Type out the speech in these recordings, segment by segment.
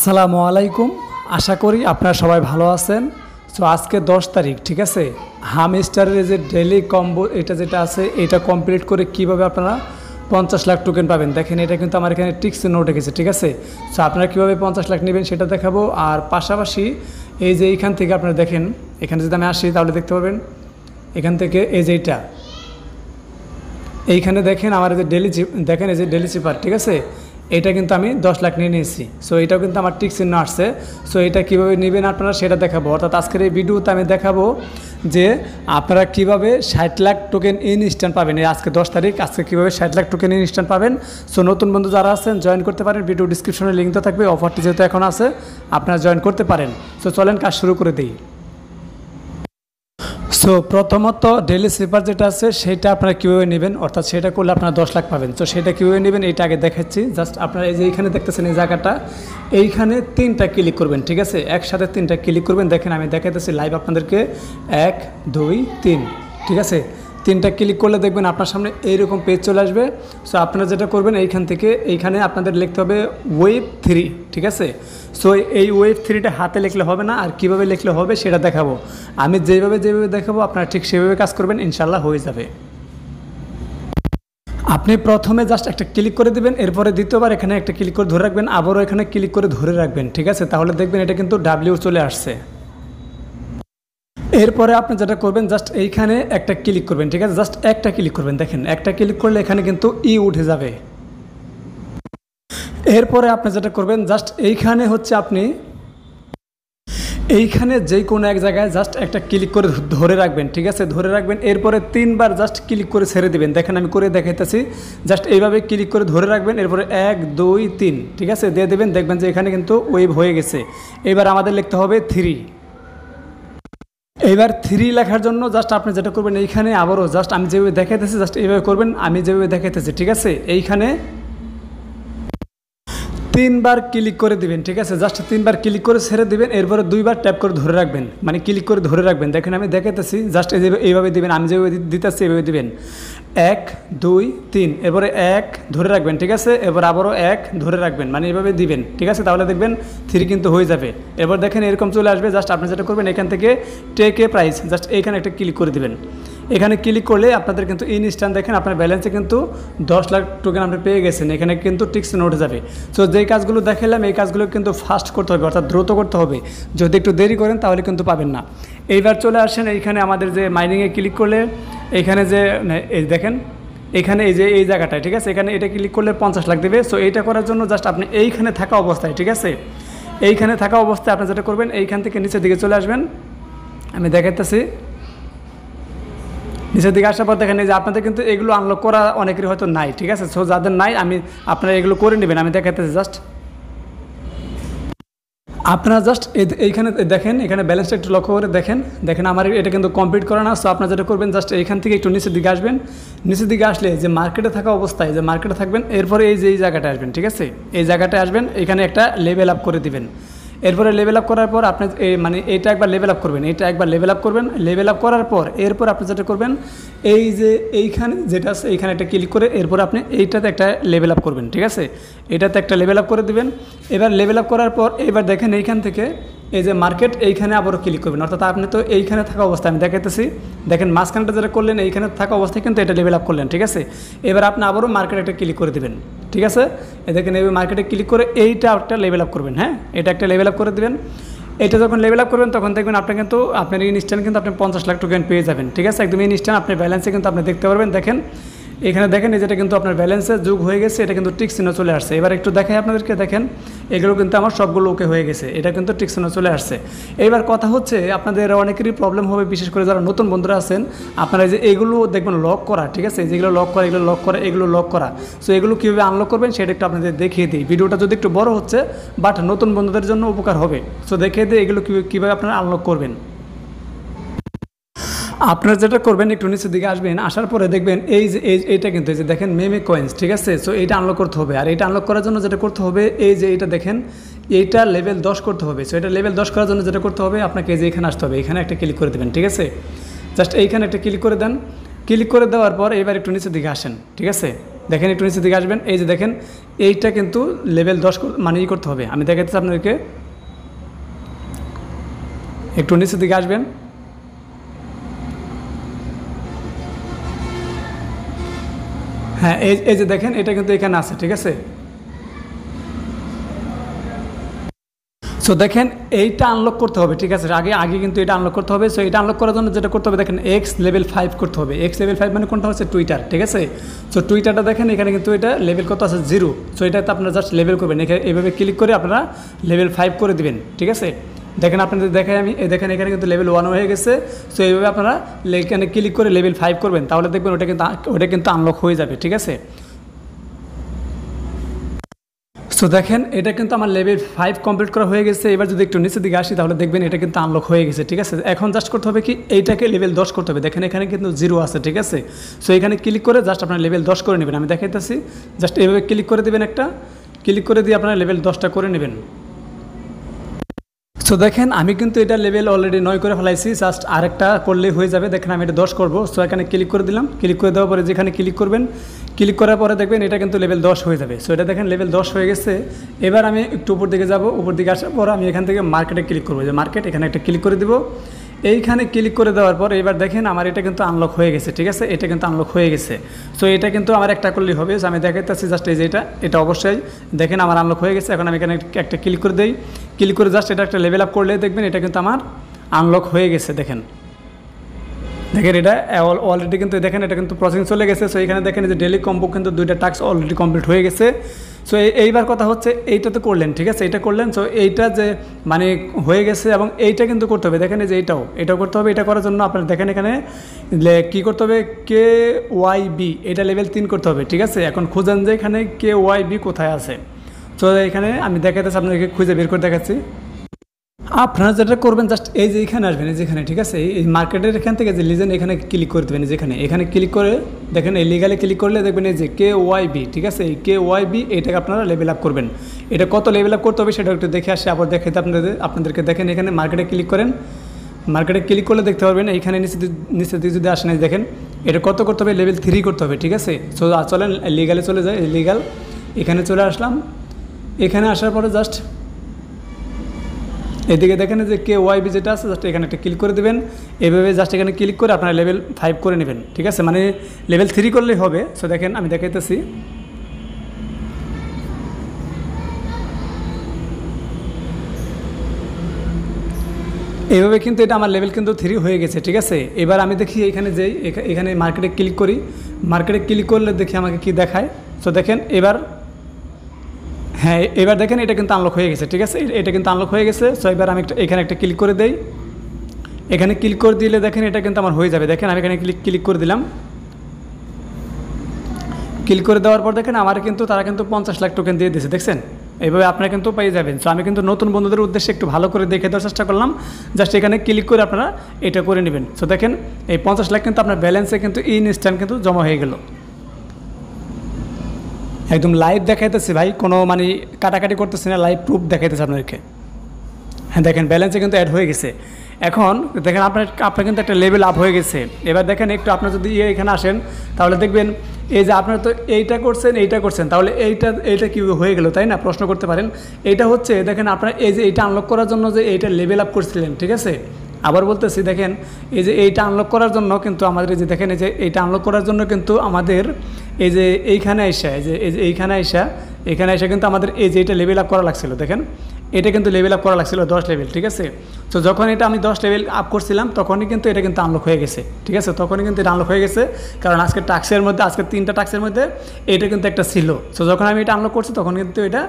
আসসালামু আলাইকুম। আশা করি আপনারা সবাই ভালো আছেন। সো আজকে 10 তারিখ, ঠিক আছে। হামস্টারের যে ডেইলি কম্বো এটা যেটা আছে এটা কমপ্লিট করে কিভাবে আপনারা 50 লাখ টোকেন পাবেন দেখেন। এটা কিন্তু আমার এখানে টিক্সে নোট রেখেছে, ঠিক আছে। সো আপনারা কীভাবে 50 লাখ নেবেন সেটা দেখাবো। আর পাশাপাশি এই যে এইখান থেকে আপনারা দেখেন, এখানে যদি আমি আসি তাহলে দেখতে পাবেন এখান থেকে এই যে এইখানে দেখেন আমার এই যে দেখেন এই যে ডেলি চিপার, ঠিক আছে। এটা কিন্তু আমি 10 লাখ নিয়ে নিয়েছি। সো এটাও কিন্তু আমার টিক চিহ্ন আসছে। সো এটা কীভাবে নেবেন আপনারা সেটা দেখাবো। অর্থাৎ আজকের এই ভিডিওতে আমি দেখাবো যে আপনারা কীভাবে 60 লাখ টোকেন ইনস্ট্যান্ট পাবেন। এই আজকে 10 তারিখ, আজকে কীভাবে 60 লাখ টোকেন ইনস্ট্যান্ট পাবেন। সো নতুন বন্ধু যারা আছেন জয়েন করতে পারেন, ভিডিও ডিসক্রিপশনে লিঙ্ক তো থাকবে। অফারটি যেহেতু এখন আছে আপনারা জয়েন করতে পারেন। সো চলেন কাজ শুরু করে দিই। সো প্রথমত ডেইলি স্লিপার যেটা আছে সেটা আপনারা কীভাবে নেবেন, অর্থাৎ সেটা করলে আপনারা 10 লাখ পাবেন। তো সেটা কীভাবে নেবেন এইটা আগে দেখাচ্ছি। জাস্ট আপনারা এই যে এইখানে দেখতেছেন এই জায়গাটা, এইখানে 3টা ক্লিক করবেন, ঠিক আছে। একসাথে 3টা ক্লিক করবেন। দেখেন আমি দেখাইতেছি লাইভ আপনাদেরকে, 1 2 3, ঠিক আছে। 3টা ক্লিক করলে দেখবেন আপনার সামনে এইরকম পেজ চলে আসবে। সো আপনারা যেটা করবেন এইখান থেকে এইখানে আপনাদের লিখতে হবে ওয়েব 3, ঠিক আছে। সো এই ওয়েব 3টা হাতে লিখলে হবে না, আর কীভাবে লিখলে হবে সেটা দেখাবো। আমি যেভাবে দেখাবো আপনারা ঠিক সেভাবে কাজ করবেন, ইনশাল্লাহ হয়ে যাবে। আপনি প্রথমে জাস্ট একটা ক্লিক করে দেবেন, এরপরে দ্বিতীয়বার এখানে একটা ক্লিক করে ধরে রাখবেন, আবারও এখানে ক্লিক করে ধরে রাখবেন, ঠিক আছে। তাহলে দেখবেন এটা কিন্তু ডাব্লিউ চলে আসছে। এরপরে আপনি যেটা করবেন জাস্ট এইখানে একটা ক্লিক করবেন, ঠিক আছে। জাস্ট একটা ক্লিক করবেন। দেখেন একটা ক্লিক করলে এখানে কিন্তু উঠে যাবে। এরপরে আপনি যেটা করবেন জাস্ট এইখানে হচ্ছে আপনি এইখানে যে কোনো এক জায়গায় জাস্ট একটা ক্লিক করে ধরে রাখবেন, ঠিক আছে। ধরে রাখবেন, এরপরে 3বার জাস্ট ক্লিক করে ছেড়ে দেবেন। দেখেন আমি করে দেখাইতেছি। জাস্ট এইভাবে ক্লিক করে ধরে রাখবেন, এরপরে 1 2 3, ঠিক আছে দিয়ে দেবেন। দেখবেন যে এখানে কিন্তু ওয়েব হয়ে গেছে। এবার আমাদের লিখতে হবে 3। এইবার 3 লেখার জন্য জাস্ট আপনি যেটা করবেন এইখানে আবারও জাস্ট আমি যেভাবে দেখাইতেছি জাস্ট এইভাবে করবেন, আমি যেভাবে দেখাইতেছি, ঠিক আছে। এইখানে 3বার ক্লিক করে দিবেন, ঠিক আছে। জাস্ট 3বার ক্লিক করে ছেড়ে দিবেন, এরপরে 2বার ট্যাপ করে ধরে রাখবেন, মানে ক্লিক করে ধরে রাখবেন। দেখেন আমি দেখাইতেছি, জাস্ট এইভাবে দিবেন, আমি যেভাবে দিতেছি এইভাবে দিবেন। 1 2 3, এরপরে 1 ধরে রাখবেন, ঠিক আছে। এবার আবারও 1 ধরে রাখবেন, মানে এইভাবে দিবেন, ঠিক আছে। তাহলে দেখবেন 3 কিন্তু হয়ে যাবে। এবার দেখেন এরকম চলে আসবে। জাস্ট আপনি যেটা করবেন এখান থেকে টেক এ প্রাইস, জাস্ট এইখানে একটা ক্লিক করে দিবেন। এখানে ক্লিক করলে আপনাদের কিন্তু ইনস্ট্যান্ট দেখেন আপনার ব্যালেন্সে কিন্তু 10 লাখ টোকেন আপনি পেয়ে গেছেন। এখানে কিন্তু টিক্স নোট যাবে। সো যেই কাজগুলো দেখালাম এই কাজগুলো কিন্তু ফাস্ট করতে হবে, অর্থাৎ দ্রুত করতে হবে। যদি একটু দেরি করেন তাহলে কিন্তু পাবেন না। এইবার চলে আসেন এইখানে আমাদের যে মাইনিংয়ে ক্লিক করলে এইখানে যে এই দেখেন এখানে এই যে এই জায়গাটায়, ঠিক আছে। এখানে এটা ক্লিক করলে 50 লাখ দেবে। সো এইটা করার জন্য জাস্ট আপনি এইখানে থাকা অবস্থায়, ঠিক আছে, এইখানে থাকা অবস্থায় আপনি যেটা করবেন এইখান থেকে নিচের দিকে চলে আসবেন। আমি দেখাইতেছি। নিচের দিকে আসার পর দেখেন এই যে আপনাদের কিন্তু এগুলো আনলক করা অনেকেরই হয়তো নাই, ঠিক আছে। সো যাদের নাই আপনারা এগুলো করে নেবেন। আমি দেখাইতেছি জাস্ট আপনারা জাস্ট এইখানে দেখেন, এখানে ব্যালেন্সটা একটু লক্ষ্য করে দেখেন আমার এটা কিন্তু কমপ্লিট করা না। সো আপনারা যেটা করবেন জাস্ট এইখান থেকে একটু নিচের দিকে আসবেন। নিচের দিকে আসলে যে মার্কেটে থাকা অবস্থায় যে মার্কেটে থাকবেন, এরপরে এই যে এই জায়গাটায় আসবেন, ঠিক আছে। এই জায়গাটায় আসবেন, এখানে একটা লেভেল আপ করে দিবেন। এরপরে লেভেল আপ করার পর আপনি মানে এইটা একবার লেভেল আপ করবেন, এইটা একবার লেভেল আপ করবেন। লেভেল আপ করার পর এরপর আপনি যেটা করবেন এই যে এইখানে যেটা আছে এইখানে একটা ক্লিক করে এরপর আপনি এইটাতে একটা লেভেল আপ করবেন, ঠিক আছে। এটাতে একটা লেভেল আপ করে দিবেন। এবার লেভেল আপ করার পর এবার দেখেন এইখান থেকে এই যে মার্কেট এইখানে আবারও ক্লিক করবেন। অর্থাৎ আপনি তো এইখানে থাকা অবস্থায় আমি দেখাইতেছি, দেখেন মাঝখানটা যেটা করলেন এইখানে থাকা অবস্থায় কিন্তু এটা লেভেল আপ করলেন, ঠিক আছে। এবার আপনি আবারও মার্কেটে একটা ক্লিক করে দেবেন, ঠিক আছে। দেখেন এই মার্কেটে ক্লিক করে এইটা একটা লেভেল আপ করবেন। হ্যাঁ, এটা একটা লেভেল আপ করে দেবেন। এটা যখন লেভেল আপ করবেন তখন দেখবেন আপনি কিন্তু আপনার ইনস্ট্যান্ট কিন্তু আপনি 50 লাখ টোকেন পেয়ে যাবেন, ঠিক আছে। একদম ইনস্ট্যান্ট আপনার ব্যালেন্সে কিন্তু আপনি দেখতে পারবেন। দেখেন এখানে দেখেন এই যেটা কিন্তু আপনার ব্যালেন্সে যোগ হয়ে গেছে, এটা কিন্তু টিক চিহ্ন চলে আসছে। এবার একটু দেখাই আপনাদেরকে, দেখেন এগুলো কিন্তু আমার সবগুলো ওকে হয়ে গেছে, এটা কিন্তু টিক চিহ্ন চলে আসছে। এইবার কথা হচ্ছে আপনাদের অনেকেরই প্রবলেম হবে, বিশেষ করে যারা নতুন বন্ধুরা আছেন আপনারা যে এগুলো দেখবেন লক করা, ঠিক আছে। যেগুলো লক করা এগুলো লক করা এগুলো লক করা। সো এগুলো কীভাবে আনলক করবেন সেটা একটু আপনাদের দেখিয়ে দিই। ভিডিওটা যদি একটু বড় হচ্ছে বাট নতুন বন্ধুদের জন্য উপকার হবে। সো দেখিয়ে দিই এগুলো কীভাবে আপনারা আনলক করবেন। আপনারা যেটা করবেন একটু নিচের দিকে আসবেন, আসার পরে দেখবেন এই যে এইটা কিন্তু এই যে দেখেন মেমে কয়েন্স, ঠিক আছে। সো এইটা আনলক করতে হবে। আর এইটা আনলক করার জন্য যেটা করতে হবে এই যে এইটা দেখেন এইটা লেভেল 10 করতে হবে। সো এটা লেভেল 10 করার জন্য যেটা করতে হবে আপনাকে এই যে এখানে আসতে হবে, এখানে একটা ক্লিক করে দেবেন, ঠিক আছে। জাস্ট এইখানে একটা ক্লিক করে দেন। ক্লিক করে দেওয়ার পর এবার একটু নিচের দিকে আসেন, ঠিক আছে। দেখেন একটু নিচের দিকে আসবেন, এই যে দেখেন এইটা কিন্তু লেভেল 10 মানে করতে হবে। আমি দেখাচ্ছি আপনাদেরকে, একটু নিচের দিকে আসবেন, হ্যাঁ এই যে দেখেন এটা কিন্তু এখানে আছে, ঠিক আছে। সো দেখেন এইটা আনলক করতে হবে, ঠিক আছে, আগে কিন্তু এটা আনলক করতে হবে। সো এটা আনলক করার জন্য যেটা করতে হবে দেখেন এক্স লেভেল 5 করতে হবে। এক্স লেভেল 5 মানে কোনটা হচ্ছে টুইটার, ঠিক আছে। সো টুইটারটা দেখেন এখানে কিন্তু এটা লেভেল কত আছে 0। সো এটাতে আপনারা জাস্ট লেভেল করবেন, এখানে এইভাবে ক্লিক করে আপনারা লেভেল 5 করে দিবেন, ঠিক আছে। দেখেন আপনাদের দেখাই আমি, দেখেন এখানে কিন্তু লেভেল 1 হয়ে গেছে। সো এইভাবে আপনারা এখানে ক্লিক করে লেভেল 5 করবেন, তাহলে দেখবেন ওটা কিন্তু আনলক হয়ে যাবে, ঠিক আছে। সো দেখেন এটা কিন্তু আমার লেভেল 5 কমপ্লিট করা হয়ে গেছে। এবার যদি একটু নিচের দিকে আসি তাহলে দেখবেন এটা কিন্তু আনলক হয়ে গেছে, ঠিক আছে। এখন জাস্ট করতে হবে কি, এইটাকে লেভেল 10 করতে হবে। দেখেন এখানে কিন্তু 0 আছে, ঠিক আছে। সো এখানে ক্লিক করে জাস্ট আপনার লেভেল 10 করে নেবেন। আমি দেখাইতেছি, জাস্ট এইভাবে ক্লিক করে দেবেন, একটা ক্লিক করে দিয়ে আপনারা লেভেল 10টা করে নেবেন। সো দেখেন আমি কিন্তু এটা লেভেল অলরেডি 9 করে ফেলাইছি, জাস্ট আরেকটা করলেই হয়ে যাবে। দেখেন আমি এটা 10 করব। সো এখানে ক্লিক করে দিলাম, ক্লিক করে দেওয়ার পরে যেখানে ক্লিক করবেন, ক্লিক করার পরে দেখবেন এটা কিন্তু লেভেল 10 হয়ে যাবে। সো এটা দেখেন লেভেল 10 হয়ে গেছে। এবার আমি একটু উপর দিকে যাব, উপর দিকে আসার পর আমি এখান থেকে মার্কেটে ক্লিক করবো, যে মার্কেট এখানে একটা ক্লিক করে দিব। এইখানে ক্লিক করে দেওয়ার পর এবার দেখেন আমার এটা কিন্তু আনলক হয়ে গেছে, ঠিক আছে। এটা কিন্তু আনলক হয়ে গেছে। সো এটা কিন্তু আমার একটা করলেই হবে। আমি দেখাইতেছি জাস্ট এই যে এটা অবশ্যই দেখেন আমার আনলক হয়ে গেছে। এখন আমি এখানে একটা ক্লিক করে দিই, ক্লিক করে জাস্ট এটা একটা লেভেল আপ করলে দেখবেন এটা কিন্তু আমার আনলক হয়ে গেছে। দেখেন এটা অলরেডি কিন্তু দেখেন এটা কিন্তু প্রসেসিং চলে গেছে। সো এখানে দেখেন যে ডেলি কম্বো কিন্তু 2টা টাস্ক অলরেডি কমপ্লিট হয়ে গেছে। সো এইবার কথা হচ্ছে এইটা তো করলেন, ঠিক আছে, এটা করলেন। সো এইটা যে মানে হয়ে গেছে এবং এইটা কিন্তু করতে হবে। দেখেন এই যে এটাও করতে হবে। এটা করার জন্য আপনার দেখেন এখানে কী করতে হবে, KYB এটা লেভেল 3 করতে হবে, ঠিক আছে। এখন খুঁজেন যে এখানে KYB কোথায় আছে। সো এখানে আমি দেখাতেছি, আপনাদেরকে খুঁজে বের করে দেখাচ্ছি। আপনারা যেটা করবেন জাস্ট এই যে এখানে আসবেন, এই যেখানে, ঠিক আছে, এই মার্কেটের এখান থেকে যে লিজেন্ড এখানে ক্লিক করে দেবেন। এখানে ক্লিক করে দেখেন এই লিগালে ক্লিক করলে দেখবেন এই যে KYB, ঠিক আছে। এই KYB এটাকে আপনারা লেভেল আপ করবেন। এটা কত লেভেল আপ করতে হবে সেটা একটু দেখে আসে, আবার দেখাতে আপনাদেরকে দেখেন এখানে মার্কেটে ক্লিক করেন। মার্কেটে ক্লিক করলে দেখতে পারবেন এইখানে নিচে দিকে যদি আসেন দেখেন এটা কত করতে হবে, লেভেল 3 করতে হবে, ঠিক আছে। সো চলেন লিগালে চলে যায়, লিগাল এখানে চলে আসলাম। এখানে আসার পরে জাস্ট এদিকে দেখেন যে KYB যেটা আছে জাস্ট এখানে একটা ক্লিক করে দেবেন। এভাবে জাস্ট এখানে ক্লিক করে আপনারা লেভেল 5 করে নেবেন, ঠিক আছে, মানে লেভেল 3 করলেই হবে। সো দেখেন আমি দেখাইতেছি, এইভাবে কিন্তু এটা আমার লেভেল কিন্তু 3 হয়ে গেছে, ঠিক আছে। এবার আমি দেখি এখানে যেই এখানে মার্কেটে ক্লিক করি, মার্কেটে ক্লিক করলে দেখি আমাকে কি দেখায়। সো দেখেন হ্যাঁ এবার দেখেন এটা কিন্তু আনলক হয়ে গেছে, ঠিক আছে, এটা কিন্তু আনলক হয়ে গেছে। সো এবার আমি এখানে একটা ক্লিক করে দেই। এখানে ক্লিক করে দিলে দেখেন এটা কিন্তু আমার হয়ে যাবে। দেখেন আমি এখানে ক্লিক করে দিলাম। ক্লিক করে দেওয়ার পর দেখেন আমার কিন্তু তারা কিন্তু 50 লাখ টোকেন দিয়ে দিয়েছে, দেখছেন। এইভাবে আপনারা কিন্তু পেয়ে যাবেন। সো আমি কিন্তু নতুন বন্ধুদের উদ্দেশ্যে একটু ভালো করে দেখে দেওয়ার চেষ্টা করলাম। জাস্ট এখানে ক্লিক করে আপনারা এটা করে নেবেন। সো দেখেন এই 50 লাখ কিন্তু আপনার ব্যালেন্সে কিন্তু ইনস্ট্যান্ট কিন্তু জমা হয়ে গেল। একদম লাইভ দেখাইতেছে ভাই, কোনো মানে কাটাকাটি করতেছে না, লাইভ প্রুফ দেখাইতেছে আপনাদেরকে। হ্যাঁ দেখেন ব্যালেন্সে কিন্তু অ্যাড হয়ে গেছে। এখন দেখেন আপনার কিন্তু একটা লেভেল আপ হয়ে গেছে। এবার দেখেন একটু আপনার যদি এখানে আসেন তাহলে দেখবেন এই যে আপনারা তো এইটা করছেন তাহলে এইটা কী হয়ে গেল, তাই না, প্রশ্ন করতে পারেন। এইটা হচ্ছে দেখেন আপনার এই যে এইটা আনলক করার জন্য যে এইটা লেভেল আপ করছিলেন, ঠিক আছে। আবার বলতেছি দেখেন এই যে এইটা আনলক করার জন্য কিন্তু আমাদের এই যে দেখেন এই যে এইটা আনলক করার জন্য কিন্তু আমাদের এই যে এইখানে এখানে এসে কিন্তু আমাদের এই যে এটা লেভেল আপ করা লাগছিল। দেখেন এটা কিন্তু লেভেল আপ করা লাগছিল 10 লেভেল, ঠিক আছে। তো যখন এটা আমি 10 লেভেল আপ করছিলাম তখনই কিন্তু এটা কিন্তু আনলক হয়ে গেছে, ঠিক আছে। তখনই কিন্তু এটা আনলক হয়ে গেছে, কারণ আজকের 3টা টাস্কের মধ্যে এটা কিন্তু একটা ছিল। সো যখন আমি এটা আনলক করছি তখন কিন্তু এটা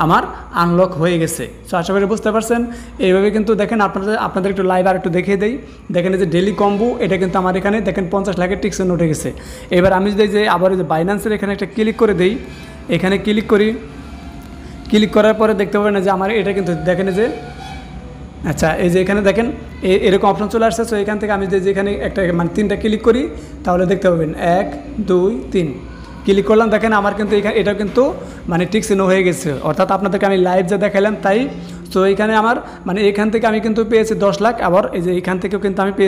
আমার আনলক হয়ে গেছে। সো আশা করি বুঝতে পারছেন। এইভাবে কিন্তু দেখেন আপনাদের একটু লাইভ আর একটু দেখিয়ে দেই। দেখেন এই যে ডেলি কম্বো এটা কিন্তু আমার এখানে দেখেন 50 লাখের টিক্সেন উঠে গেছে। এবার আমি যদি যে আবার যে বাইন্যান্সের এখানে একটা ক্লিক করে দেই, এখানে ক্লিক করি, ক্লিক করার পরে দেখতে পাবেন যে আমার এটা কিন্তু দেখেন যে আচ্ছা এই যে এখানে দেখেন এরকম অপশন চলে আসছে। সো এখান থেকে আমি যেখানে একটা মানে 3টা ক্লিক করি তাহলে দেখতে পাবেন 1 2 3 ক্লিক করলাম। দেখেন আমার কিন্তু এটা কিন্তু মানে টিকসিনো হয়ে গেছে, অর্থাৎ আপনাদেরকে আমি লাইভ যা দেখালাম তাই। তো এখানে আমার মানে এখান থেকে আমি কিন্তু পেয়েছি 10 লাখ, আবার এই যে এখান থেকেও কিন্তু আমি